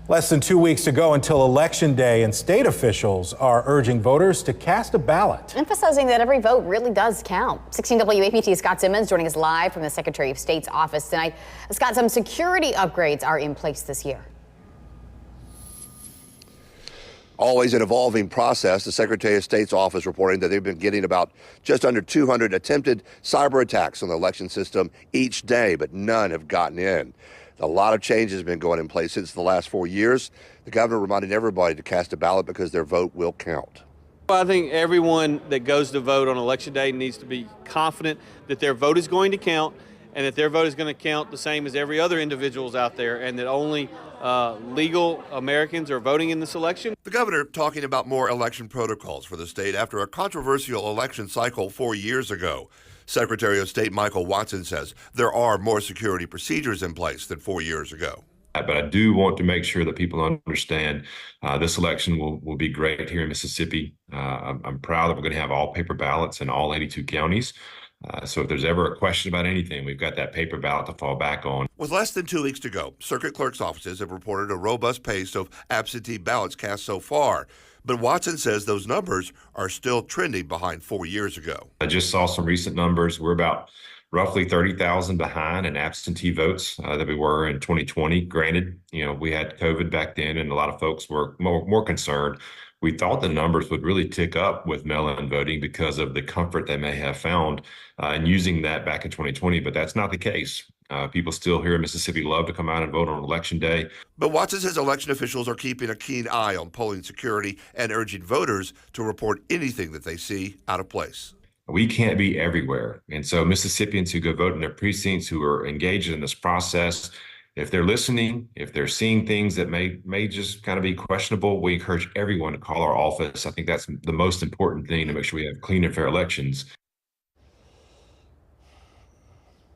Less than 2 weeks to go until Election Day, and state officials are urging voters to cast a ballot. Emphasizing that every vote really does count. 16 WAPT's Scott Simmons joining us live from the Secretary of State's office tonight. Scott, some security upgrades are in place this year. Always an evolving process. The Secretary of State's office reporting that they've been getting about just under 200 attempted cyber attacks on the election system each day, but none have gotten in. A lot of changes have been going in place since the last 4 years. The governor reminding everybody to cast a ballot because their vote will count. Well, I think everyone that goes to vote on Election Day needs to be confident that their vote is going to count and that their vote is going to count the same as every other individual's out there, and that only legal Americans are voting in this election. The governor talking about more election protocols for the state after a controversial election cycle 4 years ago. Secretary of State Michael Watson says there are more security procedures in place than 4 years ago. But I do want to make sure that people understand this election will be great here in Mississippi. I'm proud that we're going to have all paper ballots in all 82 counties. So if there's ever a question about anything, we've got that paper ballot to fall back on. With less than 2 weeks to go, circuit clerks' offices have reported a robust pace of absentee ballots cast so far. But Watson says those numbers are still trending behind 4 years ago. I just saw some recent numbers. We're about roughly 30,000 behind in absentee votes that we were in 2020. Granted, we had COVID back then, and a lot of folks were more concerned. We thought the numbers would really tick up with mail-in voting because of the comfort they may have found in using that back in 2020, but that's not the case. People still here in Mississippi love to come out and vote on Election Day. But Watson says election officials are keeping a keen eye on polling security and urging voters to report anything that they see out of place. We can't be everywhere. And so Mississippians who go vote in their precincts, who are engaged in this process, if they're listening, if they're seeing things that may just kind of be questionable, we encourage everyone to call our office. I think that's the most important thing to make sure we have clean and fair elections.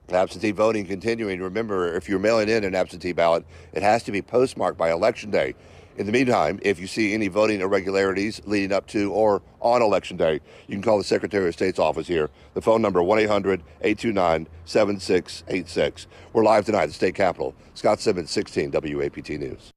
Absentee voting continuing. Remember, if you're mailing in an absentee ballot, it has to be postmarked by Election Day. In the meantime, if you see any voting irregularities leading up to or on Election Day, you can call the Secretary of State's office here. The phone number 1-800-829-7686. We're live tonight at the state capitol. Scott Simmons, 16 WAPT News.